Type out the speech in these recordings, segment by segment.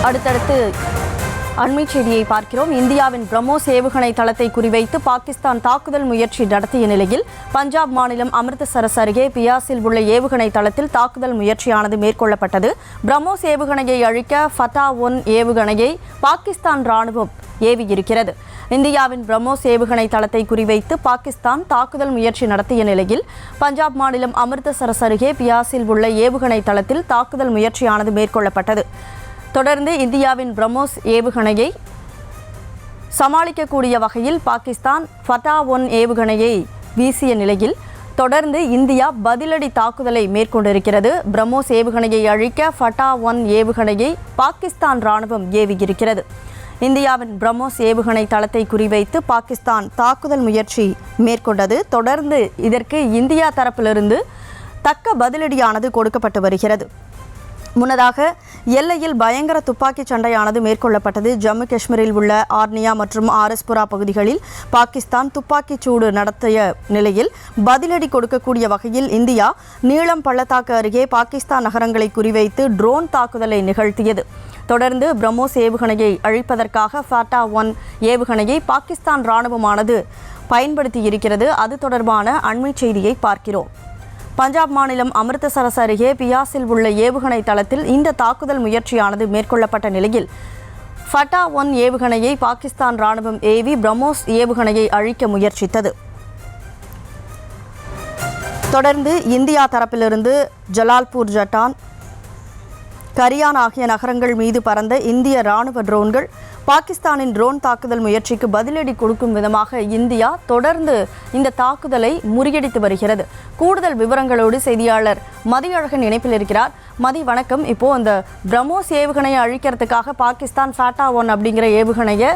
அடுத்தடுத்து அண்மை செய்தியை பார்க்கிறோம். இந்தியாவின் பிரம்மோஸ் ஏவுகணை தளத்தை குறிவைத்து பாகிஸ்தான் தாக்குதல் முயற்சி நடத்திய நிலையில் பஞ்சாப் மாநிலம் அமிர்தசரஸ் அருகே பியாஸில் உள்ள ஏவுகணை தளத்தில் தாக்குதல் முயற்சியானது மேற்கொள்ளப்பட்டது. பிரம்மோஸ் ஏவுகணையை அழிக்க ஃபதா-1 ஏவுகணையை பாகிஸ்தான் ராணுவம் ஏவியிருக்கிறது. இந்தியாவின் பிரம்மோஸ் ஏவுகணை தளத்தை குறிவைத்து பாகிஸ்தான் தாக்குதல் முயற்சி நடத்திய நிலையில் பஞ்சாப் மாநிலம் அமிர்தசரஸ் அருகே பியாஸில் உள்ள ஏவுகணை தளத்தில் தாக்குதல் முயற்சியானது மேற்கொள்ளப்பட்டது. தொடர்ந்து இந்தியாவின் பிரம்மோஸ் ஏவுகணையை சமாளிக்கக்கூடிய வகையில் பாகிஸ்தான் ஃபதா-1 ஏவுகணையை வீசிய நிலையில் தொடர்ந்து இந்தியா பதிலடி தாக்குதலை மேற்கொண்டிருக்கிறது. பிரம்மோஸ் ஏவுகணையை அழிக்க ஃபதா-1 ஏவுகணையை பாகிஸ்தான் ராணுவம் ஏவியிருக்கிறது. இந்தியாவின் பிரம்மோஸ் ஏவுகணை தளத்தை குறிவைத்து பாகிஸ்தான் தாக்குதல் முயற்சி மேற்கொண்டது. தொடர்ந்து இதற்கு இந்தியா தரப்பிலிருந்து தக்க பதிலடியானது கொடுக்கப்பட்டு வருகிறது. முன்னதாக எல்லையில் பயங்கர துப்பாக்கி சண்டையானது மேற்கொள்ளப்பட்டது. ஜம்மு காஷ்மீரில் உள்ள ஆர்னியா மற்றும் ஆர்எஸ்புரா பகுதிகளில் பாகிஸ்தான் துப்பாக்கிச் சூடு நடத்திய நிலையில் பதிலடி கொடுக்கக்கூடிய வகையில் இந்தியா நீளம் பள்ளத்தாக்கு அருகே பாகிஸ்தான் நகரங்களை குறிவைத்து ட்ரோன் தாக்குதலை நிகழ்த்தியது. தொடர்ந்து பிரம்மோஸ் ஏவுகணையை அழிப்பதற்காக ஃபதா-1 ஏவுகணையை பாகிஸ்தான் ராணுவமானது பயன்படுத்தியிருக்கிறது. அது தொடர்பான அண்மை செய்தியை பார்க்கிறோம். பஞ்சாப் மாநிலம் அமிர்தசரஸ் அருகே பியாஸில் உள்ள ஏவுகணை தளத்தில் இந்த தாக்குதல் முயற்சியானது மேற்கொள்ளப்பட்ட நிலையில் ஃபதா-1 ஏவுகணையை பாகிஸ்தான் ராணுவம் ஏவி பிரம்மோஸ் ஏவுகணையை அழிக்க முயற்சித்தது. தொடர்ந்து இந்தியா தரப்பிலிருந்து ஜலால்பூர், ஜட்டான், கரியான் ஆகிய நகரங்கள் மீது பறந்த இந்திய ராணுவ ட்ரோன்கள் பாகிஸ்தானின் ட்ரோன் தாக்குதல் முயற்சிக்கு பதிலடி கொடுக்கும் விதமாக இந்தியா தொடர்ந்து இந்த தாக்குதலை முறியடித்து வருகிறது. கூடுதல் விவரங்களோடு செய்தியாளர் மதியழகன் இணைப்பில் இருக்கிறார். மதி, வணக்கம். இப்போ அந்த பிரம்மோஸ் ஏவுகணையை அழிக்கிறதுக்காக பாகிஸ்தான் ஃபதா-1 அப்படிங்கிற ஏவுகணையை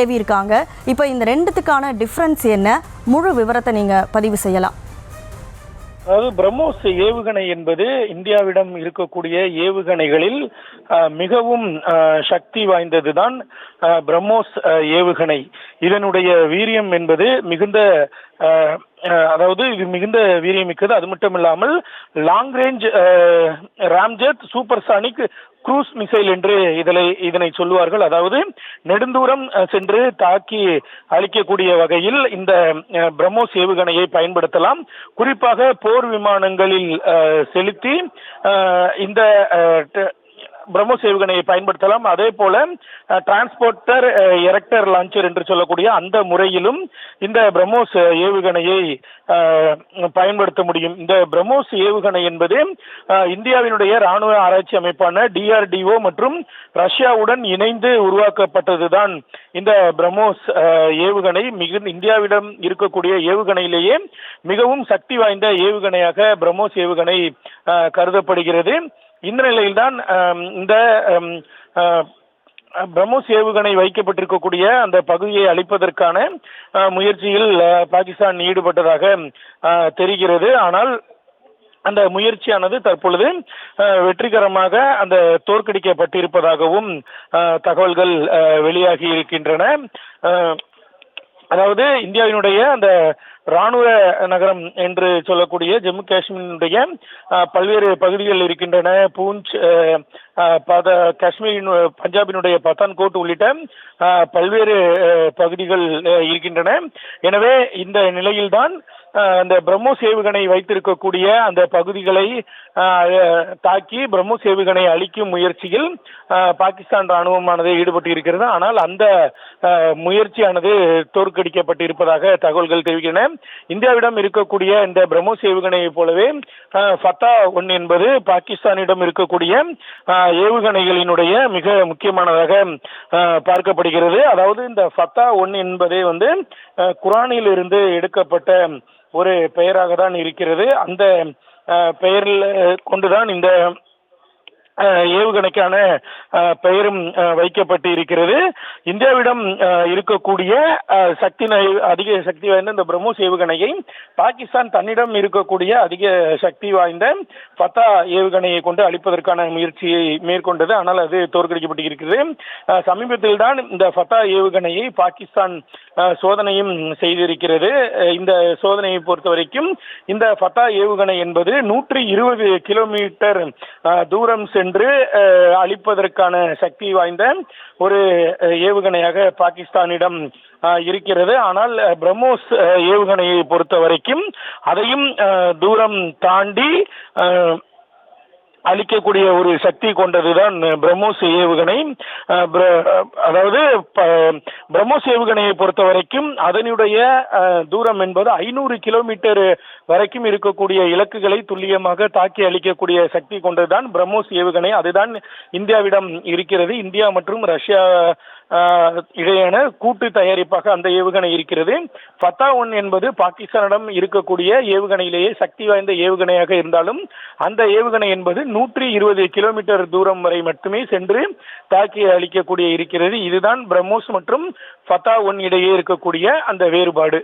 ஏவி இருக்காங்க. இப்போ இந்த ரெண்டுத்துக்கான டிஃப்ரென்ஸ் என்ன? முழு விவரத்தை நீங்கள் பதிவு செய்யலாம். அதாவது பிரம்மோஸ் ஏவுகணை என்பது இந்தியாவிடம் இருக்கக்கூடிய ஏவுகணைகளில் மிகவும் சக்தி வாய்ந்ததுதான் பிரம்மோஸ் ஏவுகணை. இதனுடைய வீரியம் என்பது இது மிகுந்த வீரியமிக்கது. அது மட்டும் இல்லாமல் long range ramjet supersonic cruise missile என்று இதனை சொல்லுவார்கள். அதாவது நெடுந்தூரம் சென்று தாக்கி அழிக்கக்கூடிய வகையில் இந்த பிரம்மோஸ் ஏவுகணையை பயன்படுத்தலாம். குறிப்பாக போர் விமானங்களில் செலுத்தி இந்த பிரம்மோஸ் ஏவுகணையை பயன்படுத்தலாம். அதே போல டிரான்ஸ்போர்ட்டர் எரக்டர் லான்ச்சர் என்று சொல்லக்கூடிய அந்த முறையிலும் இந்த பிரம்மோஸ் ஏவுகணையை பயன்படுத்த முடியும். இந்த பிரம்மோஸ் ஏவுகணை என்பது இந்தியாவினுடைய ராணுவ ஆராய்ச்சி அமைப்பான DRDO மற்றும் ரஷ்யாவுடன் இணைந்து உருவாக்கப்பட்டதுதான் இந்த பிரம்மோஸ் ஏவுகணை. இந்தியாவிடம் இருக்கக்கூடிய ஏவுகணையிலேயே மிகவும் சக்தி வாய்ந்த ஏவுகணையாக பிரம்மோஸ் ஏவுகணை கருதப்படுகிறது. இந்த நிலையில்தான் இந்த பிரம்மோஸ் ஏவுகணை வைக்கப்பட்டிருக்கக்கூடிய அந்த பகுதியை அழிப்பதற்கான முயற்சியில் பாகிஸ்தான் ஈடுபட்டதாக தெரிகிறது. ஆனால் அந்த முயற்சியானது தற்பொழுது வெற்றிகரமாக அந்த தோற்கடிக்கப்பட்டிருப்பதாகவும் தகவல்கள் வெளியாகி இருக்கின்றன. அதாவது இந்தியாவினுடைய அந்த ராணுவ நகரம் என்று சொல்லக்கூடிய ஜம்மு காஷ்மீரினுடைய பல்வேறு பகுதிகள் இருக்கின்றன. பூஞ்ச், காஷ்மீரின் பஞ்சாபினுடைய பத்தான்கோட் உள்ளிட்ட பல்வேறு பகுதிகள் இருக்கின்றன. எனவே இந்த நிலையில்தான் அந்த பிரம்மோஸ் ஏவுகணை வைத்திருக்கக்கூடிய அந்த பகுதிகளை தாக்கி பிரம்மோஸ் ஏவுகணை அழிக்கும் முயற்சியில் பாகிஸ்தான் ராணுவமானது ஈடுபட்டு இருக்கிறது. ஆனால் அந்த முயற்சியானது தோற்கடிக்கப்பட்டிருப்பதாக தகவல்கள் தெரிவிக்கின்றன. இந்தியாவிடம் இருக்கக்கூடிய இந்த பிரம்மோஸ் ஏவுகணையை போலவே ஃபதா-1 என்பது பாகிஸ்தானிடம் இருக்கக்கூடிய ஏவுகணைகளினுடைய மிக முக்கியமானதாக பார்க்கப்படுகிறது. அதாவது இந்த ஃபதா-1 என்பதே குரானில் இருந்து எடுக்கப்பட்ட ஒரு பெயராக தான் இருக்கிறது. அந்த பெயரில் கொண்டுதான் இந்த ஏவுகணைக்கான பெயரும் வைக்கப்பட்டு இருக்கிறது. இந்தியாவிடம் இருக்கக்கூடிய அதிக சக்தி வாய்ந்த இந்த பிரம்மோஸ் ஏவுகணையை பாகிஸ்தான் தன்னிடம் இருக்கக்கூடிய அதிக சக்தி வாய்ந்த ஃபதா ஏவுகணையை கொண்டு அழிப்பதற்கான முயற்சியை மேற்கொண்டது. ஆனால் அது தோற்கடிக்கப்பட்டு இருக்கிறது. சமீபத்தில் தான் இந்த ஃபதா ஏவுகணையை பாகிஸ்தான் சோதனையும் செய்திருக்கிறது. இந்த சோதனையை பொறுத்த வரைக்கும் இந்த ஃபதா ஏவுகணை என்பது 120 கிலோமீட்டர் தூரம் சென்று சென்று அழிப்பதற்கான சக்தி வாய்ந்த ஒரு ஏவுகணையாக பாகிஸ்தானிடம் இருக்கிறது. ஆனால் பிரம்மோஸ் ஏவுகணையை பொறுத்த வரைக்கும் அதையும் தூரம் தாண்டி அளிக்கக்கூடிய ஒரு சக்தி கொண்டதுதான் பிரம்மோஸ் ஏவுகணை. அதாவது பிரம்மோஸ் ஏவுகணையை பொறுத்த வரைக்கும் அதனுடைய தூரம் என்பது 500 கிலோமீட்டர் வரைக்கும் இருக்கக்கூடிய இலக்குகளை துல்லியமாக தாக்கி அளிக்கக்கூடிய சக்தி கொண்டதுதான் பிரம்மோஸ் ஏவுகணை. அதுதான் இந்தியாவிடம் இருக்கிறது. இந்தியா மற்றும் ரஷ்யா இடையான கூட்டு தயாரிப்பாக அந்த ஏவுகணை இருக்கிறது. ஃபத்தா-1 என்பது பாகிஸ்தானிடம் இருக்கக்கூடிய ஏவுகணையிலேயே சக்தி வாய்ந்த ஏவுகணையாக இருந்தாலும் அந்த ஏவுகணை என்பது 120 கிலோமீட்டர் தூரம் வரை மட்டுமே சென்று தாக்கி அளிக்கக்கூடிய இருக்கிறது. இதுதான் பிரம்மோஸ் மற்றும் ஃபத்தா-1 இடையே இருக்கக்கூடிய அந்த வேறுபாடு.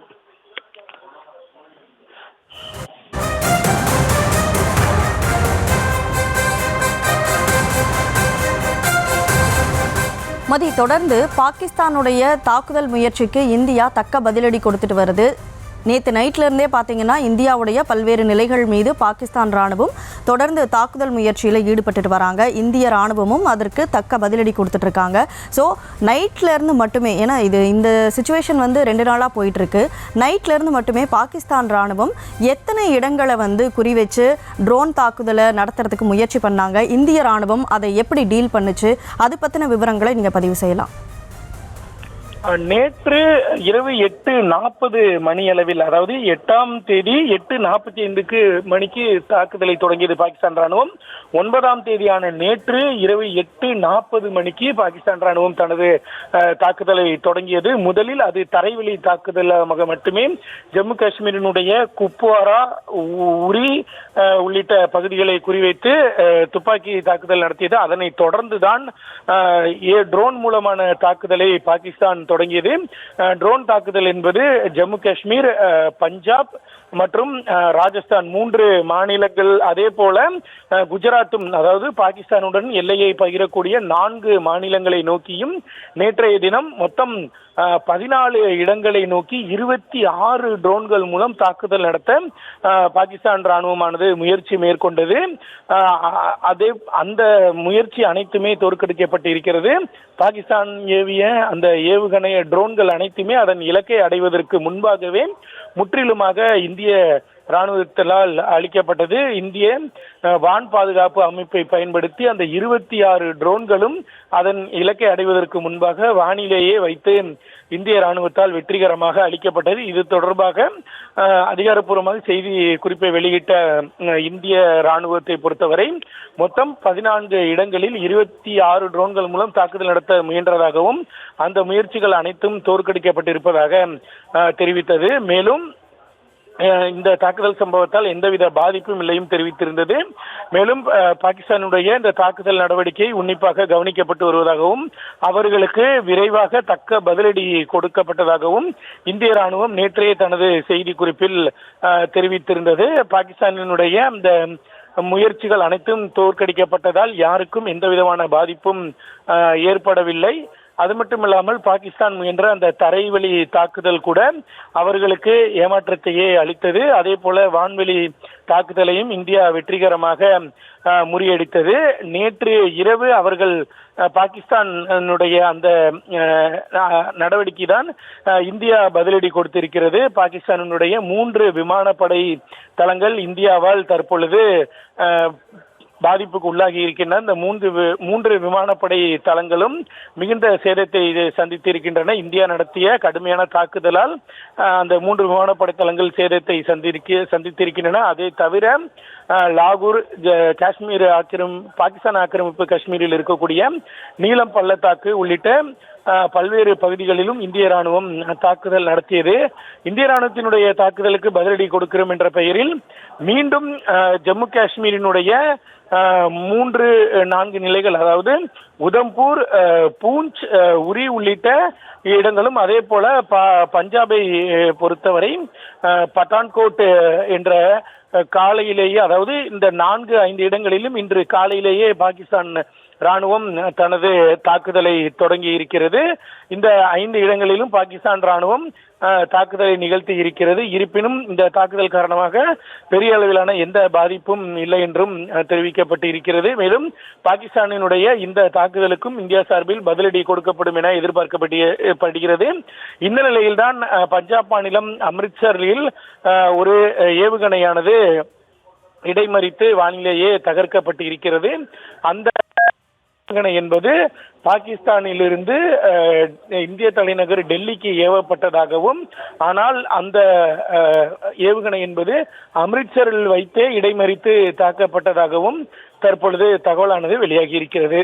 மதி, தொடர்ந்து பாகிஸ்தானுடைய தாக்குதல் முயற்சிக்கு இந்தியா தக்க பதிலடி கொடுத்துட்டு வருது. நேற்று நைட்லேருந்தே பார்த்தீங்கன்னா இந்தியாவுடைய பல்வேறு நிலைகள் மீது பாகிஸ்தான் ராணுவம் தொடர்ந்து தாக்குதல் முயற்சியில் ஈடுபட்டுட்டு வராங்க. இந்திய ராணுவமும் அதற்கு தக்க பதிலடி கொடுத்துட்டு இருக்காங்க. ஸோ நைட்லேருந்து மட்டுமே, ஏன்னா இந்த சுச்சுவேஷன் 2 நாளாக போயிட்டுருக்கு, நைட்லேருந்து மட்டுமே பாகிஸ்தான் ராணுவம் எத்தனை இடங்களை குறி வச்சு ட்ரோன் தாக்குதலை நடத்துறதுக்கு முயற்சி பண்ணாங்க, இந்திய ராணுவம் அதை எப்படி டீல் பண்ணுச்சு, அது பற்றின விவரங்களை நீங்கள் பதிவு செய்யலாம். நேற்று இரவு 8:40 மணி அளவில், அதாவது 8ஆம் தேதி 8:45 மணிக்கு தாக்குதலை தொடங்கியது பாகிஸ்தான் ராணுவம். 9ஆம் தேதியான நேற்று இரவு 8:40 மணிக்கு பாகிஸ்தான் ராணுவம் தனது தாக்குதலை தொடங்கியது. முதலில் அது தரைவழி தாக்குதலாக மட்டுமே ஜம்மு காஷ்மீரினுடைய குப்வாரா, உரி உள்ளிட்ட பகுதிகளை குறிவைத்து துப்பாக்கி தாக்குதல் நடத்தியது. அதனை தொடர்ந்துதான் ட்ரோன் மூலமான தாக்குதலை பாகிஸ்தான் தொடங்கியது. ட்ரோன் தாக்குதல் என்பது ஜம்மு காஷ்மீர், பஞ்சாப் மற்றும் ராஜஸ்தான் 3 மாநிலங்கள், அதே போல குஜராத்தும், அதாவது பாகிஸ்தானுடன் எல்லையை பகிரக்கூடிய 4 மாநிலங்களை நோக்கியும் நேற்றைய தினம் மொத்தம் 14 இடங்களை நோக்கி 26 ட்ரோன்கள் மூலம் தாக்குதல் நடத்த பாகிஸ்தான் ராணுவமானது முயற்சி மேற்கொண்டது. அதே அந்த முயற்சி அனைத்துமே தோற்கடிக்கப்பட்டு இருக்கிறது. பாகிஸ்தான் ஏவிய அந்த ஏவுகணை ட்ரோன்கள் அனைத்துமே அதன் இலக்கை அடைவதற்கு முன்பாகவே முற்றிலுமாக இந்திய ராணுவத்தால் அளிக்கப்பட்டது. இந்திய வான் பாதுகாப்பு அமைப்பை பயன்படுத்தி அந்த 26 ட்ரோன்களும் அதன் இலக்கை அடைவதற்கு முன்பாக வானிலேயே வைத்து இந்திய ராணுவத்தால் வெற்றிகரமாக அளிக்கப்பட்டது. இது தொடர்பாக அதிகாரப்பூர்வமாக செய்தி குறிப்பை வெளியிட்ட இந்திய ராணுவத்தை பொறுத்தவரை மொத்தம் 14 இடங்களில் 26 ட்ரோன்கள் மூலம் தாக்குதல் நடத்த முயன்றதாகவும் அந்த முயற்சிகள் அனைத்தும் தோற்கடிக்கப்பட்டிருப்பதாக தெரிவித்தது. மேலும் இந்த தாக்குதல் சம்பவத்தால் எந்தவித பாதிப்பும் இல்லையும் தெரிவித்திருந்தது. மேலும் பாகிஸ்தானுடைய இந்த தாக்குதல் நடவடிக்கை உன்னிப்பாக கவனிக்கப்பட்டு வருவதாகவும் அவர்களுக்கு விரைவாக தக்க பதிலடி கொடுக்கப்பட்டதாகவும் இந்திய ராணுவம் நேற்றைய தனது செய்தி குறிப்பில் தெரிவித்திருந்தது. பாகிஸ்தானினுடைய அந்த முயற்சிகள் அனைத்தும் தோற்கடிக்கப்பட்டதால் யாருக்கும் எந்த விதமான பாதிப்பும் ஏற்படவில்லை. அது மட்டுமில்லாமல் பாகிஸ்தான் முயன்ற அந்த தரைவழி தாக்குதல் கூட அவர்களுக்கு ஏமாற்றத்தையே அளித்தது. அதே போல வான்வெளி தாக்குதலையும் இந்தியா வெற்றிகரமாக முறியடித்தது. நேற்று இரவு அவர்கள் பாகிஸ்தானுடைய அந்த நடவடிக்கை தான் இந்தியா பதிலடி கொடுத்திருக்கிறது. பாகிஸ்தானுடைய 3 விமானப்படை தளங்கள் இந்தியாவால் தற்பொழுது பாதிப்புக்கு உள்ளாகி இருக்கின்றன. இந்த 3 விமானப்படை தளங்களும் மிகுந்த சேதத்தை சந்தித்திருக்கின்றன. இந்தியா நடத்திய கடுமையான தாக்குதலால் அந்த 3 விமானப்படை தளங்கள் சேதத்தை சந்தித்திருக்கின்றன. அதை தவிர லாகூர், காஷ்மீர் பாகிஸ்தான் ஆக்கிரமிப்பு காஷ்மீரில் இருக்கக்கூடிய நீலம் பள்ளத்தாக்கு உள்ளிட்ட பல்வேறு பகுதிகளிலும் இந்திய ராணுவம் தாக்குதல் நடத்தியது. இந்திய ராணுவத்தினுடைய தாக்குதலுக்கு பதிலடி கொடுக்கிறோம் என்ற பெயரில் மீண்டும் ஜம்மு காஷ்மீரினுடைய 3-4 நிலைகள், அதாவது உதம்பூர், பூஞ்ச், உரி உள்ளிட்ட இடங்களும், அதே போல பஞ்சாபை பொறுத்தவரை பட்டான்கோட் என்ற காலையிலேயே, அதாவது இந்த 4-5 இடங்களிலும் இன்று காலையிலேயே பாகிஸ்தான் ராணுவம் தனது தாக்குதலை தொடங்கி இருக்கிறது. இந்த 5 இடங்களிலும் பாகிஸ்தான் ராணுவம் தாக்குதலை நிகழ்த்தி இருக்கிறது. இருப்பினும் இந்த தாக்குதல் காரணமாக பெரிய அளவிலான எந்த பாதிப்பும் இல்லை என்றும் தெரிவிக்கப்பட்டு இருக்கிறது. மேலும் பாகிஸ்தானினுடைய இந்த தாக்குதலுக்கும் இந்தியா சார்பில் பதிலடி கொடுக்கப்படும் என எதிர்பார்க்கப்படுகிறது. இந்த நிலையில்தான் பஞ்சாப் மாநிலம் அம்ரித்சரில் ஒரு ஏவுகணையானது இடைமறித்து வானிலேயே தகர்க்கப்பட்டு இருக்கிறது. அந்த ஏவுகணை என்பது பாகிஸ்தானிலிருந்து இந்திய தலைநகர் டெல்லிக்கு ஏவப்பட்டதாகவும், ஆனால் அந்த ஏவுகணை என்பது அம்ரித்சரில் வைத்தே இடைமறித்து தாக்கப்பட்டதாகவும் தற்பொழுது தகவலானது வெளியாகி இருக்கிறது.